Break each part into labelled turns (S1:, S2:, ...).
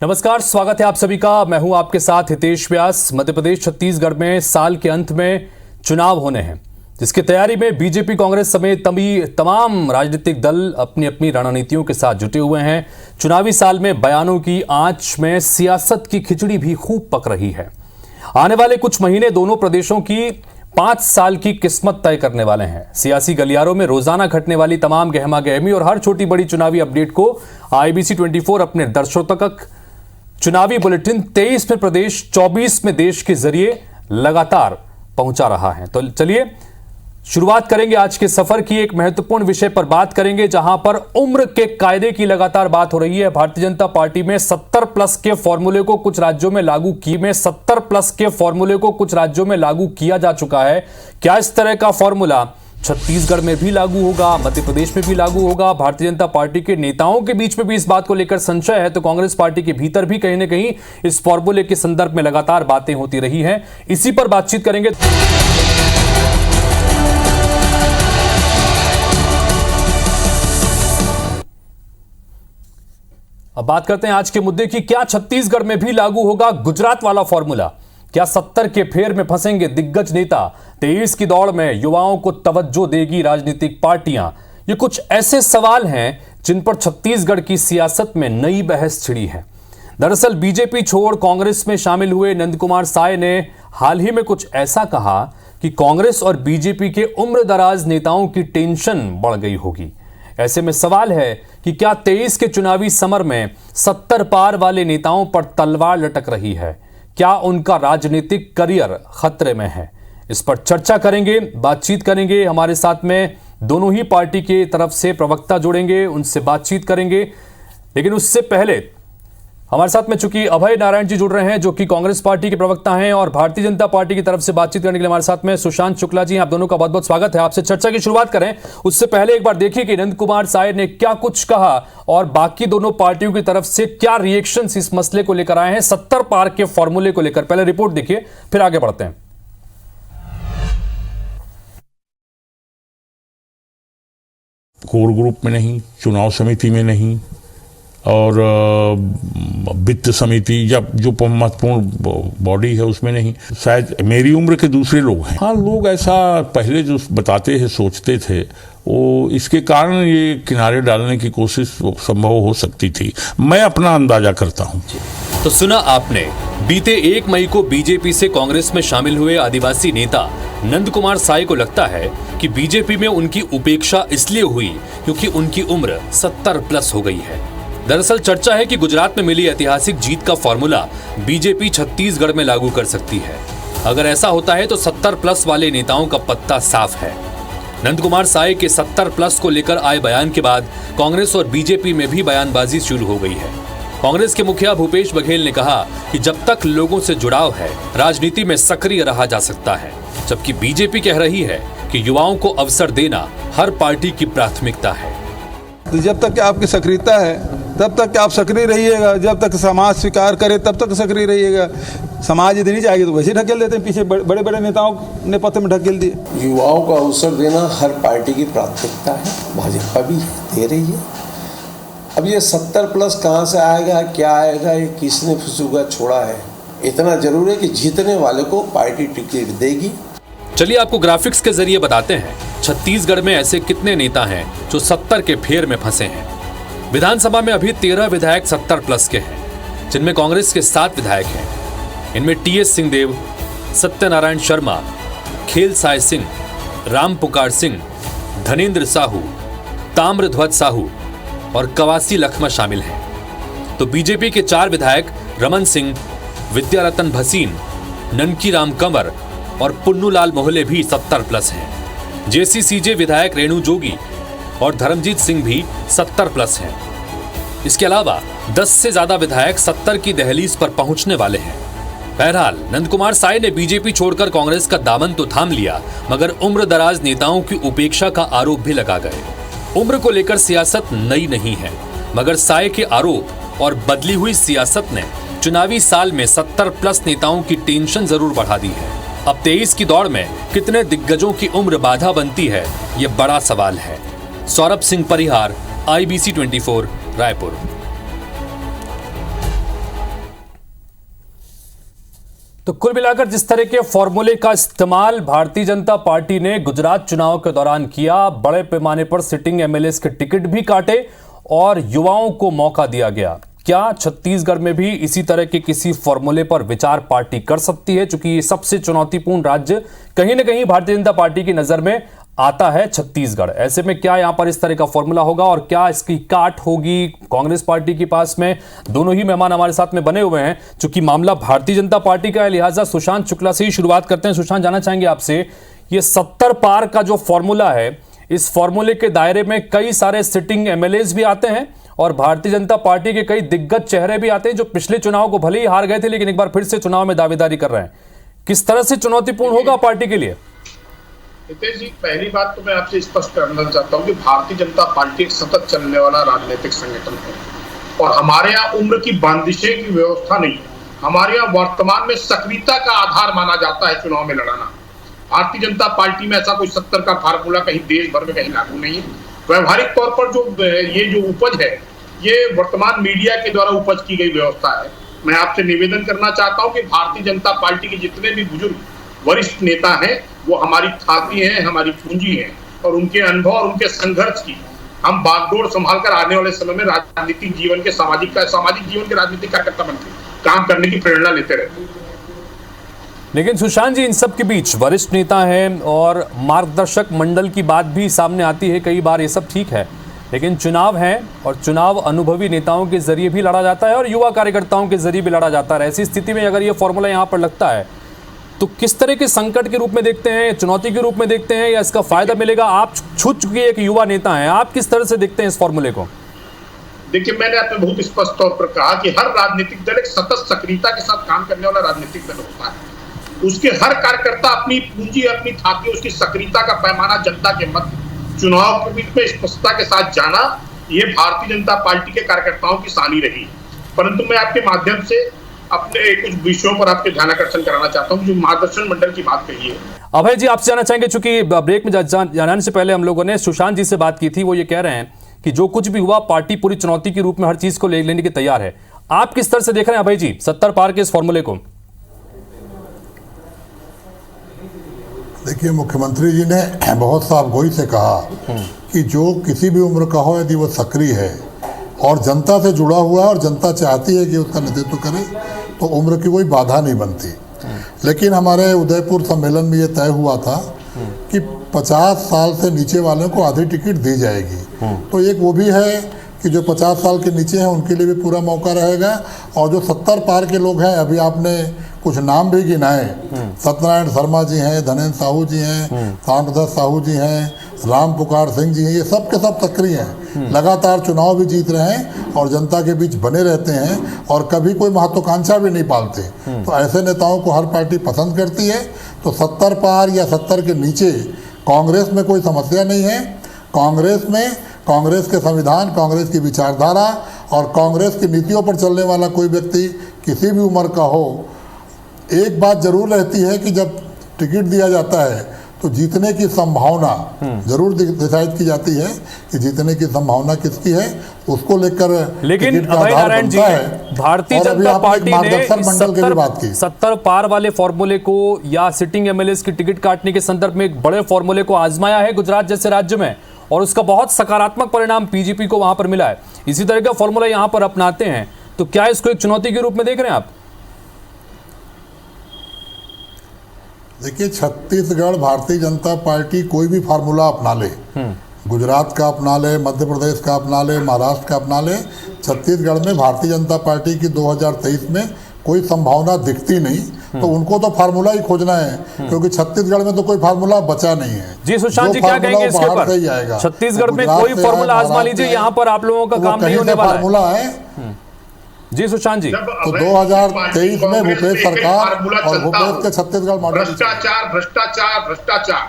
S1: नमस्कार, स्वागत है आप सभी का। मैं हूं आपके साथ हितेश व्यास। मध्य प्रदेश छत्तीसगढ़ में साल के अंत में चुनाव होने हैं, जिसकी तैयारी में बीजेपी, कांग्रेस समेत तमाम राजनीतिक दल अपनी अपनी रणनीतियों के साथ जुटे हुए हैं। चुनावी साल में बयानों की आंच में सियासत की खिचड़ी भी खूब पक रही है। आने वाले कुछ महीने दोनों प्रदेशों की 5 साल की किस्मत तय करने वाले हैं। सियासी गलियारों में रोजाना घटने वाली तमाम गहमा गहमी और हर छोटी बड़ी चुनावी अपडेट को IBC 24 अपने दर्शकों तक चुनावी बुलेटिन 23 में प्रदेश, 24 में देश के जरिए लगातार पहुंचा रहा है। तो चलिए शुरुआत करेंगे आज के सफर की। एक महत्वपूर्ण विषय पर बात करेंगे, जहां पर उम्र के कायदे की लगातार बात हो रही है। भारतीय जनता पार्टी में 70 प्लस के फॉर्मूले को कुछ राज्यों में लागू किया जा चुका है। क्या इस तरह का फॉर्मूला छत्तीसगढ़ में भी लागू होगा, मध्य प्रदेश में भी लागू होगा? भारतीय जनता पार्टी के नेताओं के बीच में भी इस बात को लेकर संशय है, तो कांग्रेस पार्टी के भीतर भी कहीं ना कहीं इस फॉर्मूले के संदर्भ में लगातार बातें होती रही हैं। इसी पर बातचीत करेंगे। अब बात करते हैं आज के मुद्दे की। क्या छत्तीसगढ़ में भी लागू होगा गुजरात वाला फॉर्मूला? क्या 70 के फेर में फंसेंगे दिग्गज नेता? 23 की दौड़ में युवाओं को तवज्जो देगी राजनीतिक पार्टियां? ये कुछ ऐसे सवाल हैं जिन पर छत्तीसगढ़ की सियासत में नई बहस छिड़ी है। दरअसल बीजेपी छोड़ कांग्रेस में शामिल हुए नंद कुमार साय ने हाल ही में कुछ ऐसा कहा कि कांग्रेस और बीजेपी के उम्रदराज नेताओं की टेंशन बढ़ गई होगी। ऐसे में सवाल है कि क्या 23 के चुनावी समर में 70 पार वाले नेताओं पर तलवार लटक रही है? क्या उनका राजनीतिक करियर खतरे में है? इस पर चर्चा करेंगे, बातचीत करेंगे। हमारे साथ में दोनों ही पार्टी के तरफ से प्रवक्ता जुड़ेंगे, उनसे बातचीत करेंगे। लेकिन उससे पहले हमारे साथ में चूंकि अभय नारायण जी जुड़ रहे हैं, जो कि कांग्रेस पार्टी के प्रवक्ता हैं, और भारतीय जनता पार्टी की तरफ से बातचीत करने के लिए हमारे साथ में सुशांत शुक्ला जी। आप दोनों का बहुत बहुत स्वागत है। आपसे चर्चा की शुरुआत करें उससे पहले एक बार देखिए कि नंद कुमार साय ने क्या कुछ कहा और बाकी दोनों पार्टियों की तरफ से क्या रिएक्शंस इस मसले को लेकर आए हैं, 70 पार के फॉर्मूले को लेकर। पहले रिपोर्ट देखिए, फिर आगे बढ़ते हैं।
S2: कोर ग्रुप में नहीं, चुनाव समिति में नहीं, और वित्त समिति या जो महत्वपूर्ण बॉडी है उसमें नहीं। शायद मेरी उम्र के दूसरे लोग हैं। हाँ, लोग ऐसा पहले जो बताते हैं, सोचते थे, वो इसके कारण ये किनारे डालने की कोशिश संभव हो सकती थी। मैं अपना अंदाजा करता हूँ।
S1: तो सुना आपने, बीते 1 मई को बीजेपी से कांग्रेस में शामिल हुए आदिवासी नेता नंद कुमार साय को लगता है कि बीजेपी में उनकी उपेक्षा इसलिए हुई क्योंकि उनकी उम्र 70 प्लस हो गई है। दरअसल चर्चा है कि गुजरात में मिली ऐतिहासिक जीत का फॉर्मूला बीजेपी छत्तीसगढ़ में लागू कर सकती है। अगर ऐसा होता है तो 70 प्लस वाले नेताओं का पत्ता साफ है। नंद कुमार साय के 70 प्लस को लेकर आए बयान के बाद कांग्रेस और बीजेपी में भी बयानबाजी शुरू हो गई है। कांग्रेस के मुखिया भूपेश बघेल ने कहा कि जब तक लोगों से जुड़ाव है, राजनीति में सक्रिय रहा जा सकता है, जबकि बीजेपी कह रही है कि युवाओं को अवसर देना हर पार्टी की प्राथमिकता है।
S3: तो जब तक आपकी सक्रियता है तब तक आप सक्रिय रहिएगा, जब तक समाज स्वीकार करे तब तक सक्रिय रहिएगा। समाज यदि नहीं चाहेगी तो वैसे ढकेल देते हैं पीछे। बड़े बड़े नेताओं ने पत्र में ढकेल दिए।
S4: युवाओं को अवसर देना हर पार्टी की प्राथमिकता है, भाजपा भी दे रही है। अब ये 70 प्लस कहाँ से आएगा, क्या आएगा, ये किसने फुसुगा छोड़ा है? इतना जरूर है कि जीतने वाले को पार्टी टिकट देगी।
S1: चलिए आपको ग्राफिक्स के जरिए बताते हैं छत्तीसगढ़ में ऐसे कितने नेता हैं जो 70 के फेर में फंसे हैं। विधानसभा में अभी 13 विधायक 70 प्लस के हैं, जिनमें कांग्रेस के 7 विधायक हैं। इनमें TS सिंहदेव, सत्यनारायण शर्मा, खेल साय सिंह, राम पुकार सिंह, धनेन्द्र साहू, ताम्रध्वज साहू और कवासी लखमा शामिल हैं। तो बीजेपी के 4 विधायक रमन सिंह, विद्यारतन भसीन, ननकी राम कंवर और पुन्नूलाल मोहले भी 70 प्लस हैं। JCCJ विधायक रेणु जोगी और धर्मजीत सिंह भी 70 प्लस हैं। इसके अलावा 10 से ज्यादा विधायक 70 की दहलीज पर पहुंचने वाले हैं। बहरहाल नंद कुमार साय ने बीजेपी छोड़कर कांग्रेस का दामन तो थाम लिया, मगर उम्रदराज नेताओं की उपेक्षा का आरोप भी लगा गए। उम्र को लेकर सियासत नई नहीं है, मगर साय के आरोप और बदली हुई सियासत ने चुनावी साल में 70 प्लस नेताओं की टेंशन जरूर बढ़ा दी है। अब 23 की दौड़ में कितने दिग्गजों की उम्र बाधा बनती है, ये बड़ा सवाल है। सौरभ सिंह परिहार, IBC 24, रायपुर। तो कुल मिलाकर जिस तरह के फॉर्मूले का इस्तेमाल भारतीय जनता पार्टी ने गुजरात चुनाव के दौरान किया, बड़े पैमाने पर सिटिंग एमएलएस के टिकट भी काटे और युवाओं को मौका दिया गया, क्या छत्तीसगढ़ में भी इसी तरह के किसी फॉर्मूले पर विचार पार्टी कर सकती है? क्योंकि ये सबसे चुनौतीपूर्ण राज्य कहीं ना कहीं भारतीय जनता पार्टी की नजर में आता है छत्तीसगढ़। ऐसे में क्या यहां पर इस तरह का फॉर्मूला होगा और क्या इसकी काट होगी कांग्रेस पार्टी के पास में? दोनों ही मेहमान हमारे साथ में बने हुए हैं। चूंकि मामला भारतीय जनता पार्टी का है, लिहाजा सुशांत शुक्ला से ही शुरुआत करते हैं। सुशांत, जानना चाहेंगे आपसे, ये 70 पार का जो फॉर्मूला है, इस फॉर्मूले के दायरे में कई सारे सिटिंग एमएलएस भी आते हैं और भारतीय जनता पार्टी के कई दिग्गज चेहरे भी आते हैं जो पिछले चुनाव को भले ही हार गए थे लेकिन एक बार फिर से चुनाव में दावेदारी कर रहे हैं। किस तरह से चुनौतीपूर्ण होगा पार्टी के लिए?
S5: हितेश जी, पहली बात तो मैं आपसे स्पष्ट करना चाहता हूं कि भारतीय जनता पार्टी एक सतत चलने वाला राजनीतिक संगठन है और हमारे यहाँ उम्र की बंदिशें की व्यवस्था नहीं है। हमारे यहाँ वर्तमान में सक्रियता का आधार माना जाता है चुनाव में लड़ाना। भारतीय जनता पार्टी में ऐसा कोई 70 का फार्मूला कहीं देश भर में कहीं लागू नहीं है। व्यवहारिक तौर पर जो उपज है, ये वर्तमान मीडिया के द्वारा उपज की गई व्यवस्था है। मैं आपसे निवेदन करना चाहता हूं कि भारतीय जनता पार्टी के जितने भी बुजुर्ग वरिष्ठ नेता हैं वो हमारी छाती हैं, हमारी पूंजी हैं और उनके अनुभव और उनके संघर्ष की हम बागडोर संभाल कर आने वाले समय में राजनीतिक जीवन के सामाजिक जीवन के राजनीतिक कार्यकर्ता बनकर काम करने की प्रेरणा लेते रहते हैं।
S1: लेकिन सुशांत जी, इन सब के बीच वरिष्ठ नेता हैं और मार्गदर्शक मंडल की बात भी सामने आती है कई बार। ये सब ठीक है, लेकिन चुनाव है और चुनाव अनुभवी नेताओं के जरिए भी लड़ा जाता है और युवा कार्यकर्ताओं के जरिए भी लड़ा जाता है। ऐसी स्थिति में अगर ये फॉर्मूला यहाँ पर लगता है तो किस तरह के संकट के रूप में देखते हैं, चुनौती के रूप में देखते हैं या इसका फायदा मिलेगा? आप छूट चुके एक युवा नेता हैं, आप किस तरह से देखते हैं इस फॉर्मूले को?
S5: देखिए, मैंने आपने बहुत स्पष्ट तौर पर कहा कि हर राजनीतिक दल एक सतत सक्रियता के साथ काम करने वाला राजनीतिक दल होता है। उसके हर कार्यकर्ता अपनी पूंजी, अपनी थाती, उसकी सक्रियता का पैमाना जनता के मत चुनाव के बीच में स्पष्टता के साथ जाना, ये भारतीय जनता पार्टी के कार्यकर्ताओं की शानी रही। परंतु मैं आपके माध्यम से अपने कुछ विषयों पर आपके ध्यान आकर्षण कराना चाहता हूं। जो मार्गदर्शन मंडल की बात कही है,
S1: अभय जी आपसे जानना चाहेंगे, चूंकि ब्रेक में जाने से पहले हम लोगों ने सुशांत जी से बात की थी। वो ये कह रहे हैं कि जो कुछ भी हुआ पार्टी पूरी चुनौती के रूप में हर चीज को लेने के तैयार है। आप किस तरह से देख रहे हैं अभय जी 70 पार के इस फॉर्मूले को?
S6: देखिए, मुख्यमंत्री जी ने बहुत साफगोई से कहा कि जो किसी भी उम्र का हो, यदि वो सक्रिय है और जनता से जुड़ा हुआ है और जनता चाहती है कि उसका नेतृत्व करे, तो उम्र की कोई बाधा नहीं बनती। लेकिन हमारे उदयपुर सम्मेलन में ये तय हुआ था कि 50 साल से नीचे वालों को आधी टिकट दी जाएगी। तो एक वो भी है कि जो 50 साल के नीचे हैं उनके लिए भी पूरा मौका रहेगा और जो 70 पार के लोग हैं, अभी आपने कुछ नाम भी गिनाए, सत्यनारायण शर्मा जी हैं, धनेन्द्र साहू जी हैं, रामप्रसाद साहू जी हैं, राम पुकार सिंह जी हैं, ये सब के सब सक्रिय हैं, लगातार चुनाव भी जीत रहे हैं और जनता के बीच बने रहते हैं और कभी कोई महत्वाकांक्षा भी नहीं पालते। तो ऐसे नेताओं को हर पार्टी पसंद करती है। तो 70 पार या 70 के नीचे कांग्रेस में कोई समस्या नहीं है। कांग्रेस में कांग्रेस के संविधान, कांग्रेस की विचारधारा और कांग्रेस की नीतियों पर चलने वाला कोई व्यक्ति किसी भी उम्र का हो, एक बात जरूर रहती है कि जब टिकट दिया जाता है तो जीतने की संभावना जरूर डिसाइड की जाती है कि जीतने की संभावना किसकी है, उसको लेकर।
S1: लेकिन अभय नारायण जी, भारतीय जनता पार्टी ने 70 पार वाले फॉर्मूले को या सिटिंग एमएलएस की टिकट काटने के संदर्भ में एक बड़े फॉर्मूले को आजमाया है गुजरात जैसे राज्य में और उसका बहुत सकारात्मक परिणाम बीजेपी को वहां पर मिला है। इसी तरह का फॉर्मूला यहां पर अपनाते हैं, तो क्या इसको एक चुनौती के रूप में देख रहे हैं आप?
S6: देखिए, छत्तीसगढ़ भारतीय जनता पार्टी कोई भी फार्मूला अपना ले, गुजरात का अपना ले, मध्य प्रदेश का अपना ले, महाराष्ट्र का अपना ले, छत्तीसगढ़ में भारतीय जनता पार्टी की 2023 में कोई संभावना दिखती नहीं। तो उनको तो फार्मूला ही खोजना है क्योंकि छत्तीसगढ़ में तो कोई फार्मूला बचा नहीं है।
S1: जी सुशांत जी, क्या कहेंगे इसके ऊपर? छत्तीसगढ़ में कोई फार्मूला आजमा लीजिए, यहाँ पर आप लोगों का काम नहीं होने वाला
S6: फार्मूला है।
S1: जी सुशांत जी,
S6: तो 2023 में भूपेश सरकार और भूपेश के छत्तीसगढ़ मॉडल
S5: भ्रष्टाचार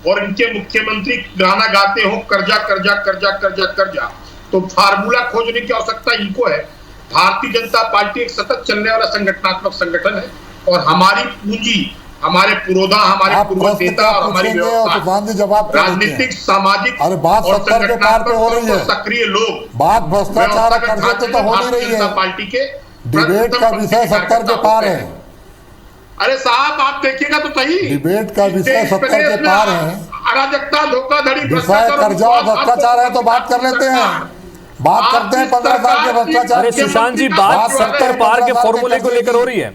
S5: और इनके मुख्यमंत्री गाना गाते हो कर्जा कर्जा कर्जा कर्जा कर्जा, तो फार्मूला खोजने की आवश्यकता इनको है। भारतीय जनता पार्टी एक सतत चलने वाला संगठनात्मक संगठन है और हमारी पूंजी, हमारे पुरोधा, हमारे पूर्व नेता और हमारी व्यवस्था, राजनीतिक, सामाजिक और संगठनात्मक सक्रिय लोग,
S6: बात भ्रष्टाचार तो हो नहीं रही है।
S5: पार्टी के
S6: डिबेट का विषय 70 के पार है।
S5: अरे साहब आप देखिएगा तो सही,
S6: डिबेट का विषय
S5: इस
S6: 70
S5: प्रदेश
S6: के
S5: में
S6: पार है।
S5: अराजकता, धोखाधड़ी,
S6: विषय
S5: भ्रष्टाचार,
S6: कर्जा और भ्रष्टाचार है तो बात कर लेते हैं, बात करते हैं 15 साल के भ्रष्टाचार।
S1: अरे सुशांत जी, बात 70 पार के फॉर्मूले को लेकर हो रही है,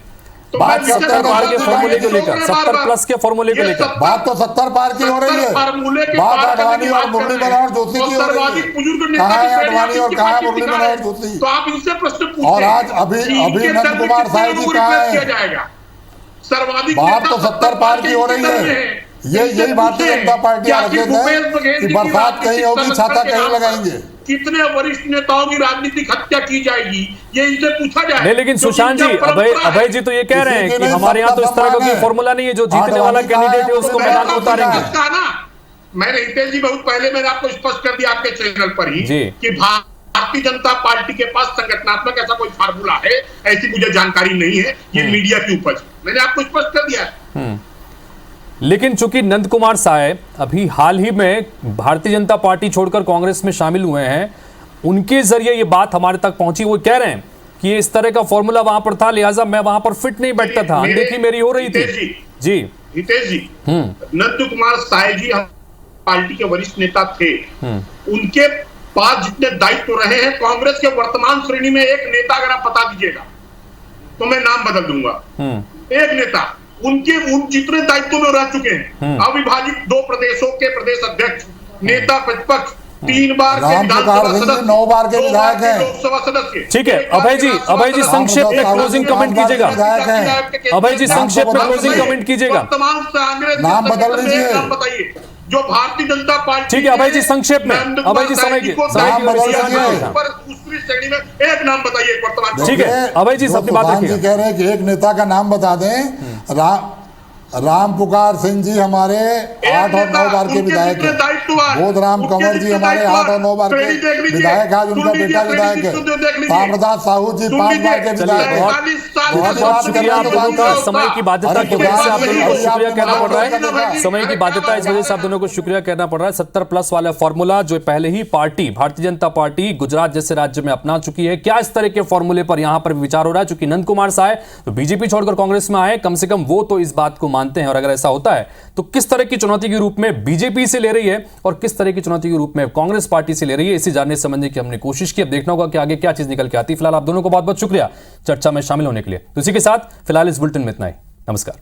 S1: बात 70 पार के फॉर्मूले को लेकर, 70 प्लस के फॉर्मूले को लेकर
S6: बात तो 70 पार की हो रही है, बात आडवाणी और मुरली मनोहर जोशी की हो रही है। कहाँ है आडवाणी और कहाँ है मुरली मनोहर जोशी?
S5: तो आप इनसे प्रश्न पूछें।
S6: और आज अभी नंद कुमार साय जी कहाँ है? बात तो 70 पार की हो रही है। यही भारतीय जनता पार्टी आरक्षित है कि बरसात कहीं होगी, छाता कहीं लगाएंगे।
S5: कितने वरिष्ठ नेताओं की राजनीतिक हत्या की जाएगी, ये इनसे पूछा जाए।
S1: नहीं, लेकिन सुशांत जी, अभय जी तो ये कह रहे हैं कि हमारे यहाँ तो इस तरह का कोई फॉर्मूला नहीं है, जो जीतने वाला कैंडिडेट है उसको मैदान में उतारेंगे।
S5: मैंने हितेश जी बहुत पहले मैंने आपको स्पष्ट कर दिया आपके चैनल पर ही कि भारतीय जनता पार्टी के पास संगठनात्मक ऐसा कोई फार्मूला है, ऐसी मुझे जानकारी नहीं है, ये मीडिया की उपज, मैंने आपको स्पष्ट कर दिया।
S1: लेकिन चूंकि नंद कुमार साय अभी हाल ही में भारतीय जनता पार्टी छोड़कर कांग्रेस में शामिल हुए हैं, उनके जरिए ये बात हमारे तक पहुंची। वो कह रहे हैं कि ये इस तरह का फॉर्मूला वहां पर था, लिहाजा मैं वहां पर फिट नहीं बैठता था, अनदेखी मेरी हो रही थी। जी
S5: हितेश जी, नंद कुमार साय जी पार्टी के वरिष्ठ नेता थे, उनके पास जितने दायित्व रहे हैं कांग्रेस के वर्तमान श्रेणी में, एक नेता अगर आप बता दीजिएगा तो मैं नाम बदल दूंगा। एक नेता उनके जितने दायित्व में रह चुके हैं, अविभाजित 2 प्रदेशों के प्रदेश अध्यक्ष, नेता प्रतिपक्ष, 3 बार के विधानसभा सदस्य,
S6: 9 बार के विधायक हैं,
S5: लोकसभा सदस्य।
S1: ठीक है अभय जी संक्षेप में क्लोजिंग कमेंट कीजिएगा। अभय जी संक्षेप में क्लोजिंग कमेंट कीजिएगा।
S5: वर्तमान कांग्रेस
S6: नाम बदल लीजिए,
S5: नाम बताइए जो भारतीय जनता पार्टी।
S1: ठीक है अभय जी संक्षेप में, अभय जी समय की
S5: श्रेणी में एक नाम बताइए वर्तमान।
S1: ठीक है अभय जी अपनी बात रखिए।
S6: कह रहे हैं कि एक नेता का नाम बता दें। राम पुकार सिंह जी हमारे 8 और 9 बार के विधायक हैं, बोधराम कंवर जी हमारे 8 और 9 बार के विधायक, आज उनका बेटा विधायक है, रामप्रसाद साहू जी 5 बार के विधायक हैं।
S1: बहुत शुक्रिया आप दोनों का, समय की बाध्यता की वजह से आप दोनों को शुक्रिया कहना पड़ रहा है, समय की बाध्यता इस वजह से आप दोनों को शुक्रिया कहना पड़ रहा है। 70 प्लस वाला फॉर्मूला जो पहले ही पार्टी भारतीय जनता पार्टी गुजरात जैसे राज्य में अपना चुकी है, क्या इस तरह के फॉर्मूले पर यहां पर विचार हो रहा है? चूंकि नंद कुमार साय तो बीजेपी छोड़कर कांग्रेस में आए, कम से कम वो तो इस बात को मानते हैं, और अगर ऐसा होता है तो किस तरह की चुनौती के रूप में बीजेपी से ले रही है और किस तरह की चुनौती के रूप में कांग्रेस पार्टी से ले रही है, इसे जानने समझने की हमने कोशिश की। अब देखना होगा कि आगे क्या चीज निकल के आती है। फिलहाल आप दोनों को बहुत बहुत शुक्रिया चर्चा में शामिल होने के लिए। तो इसी के साथ फिलहाल इस बुलेटिन में इतना ही। नमस्कार।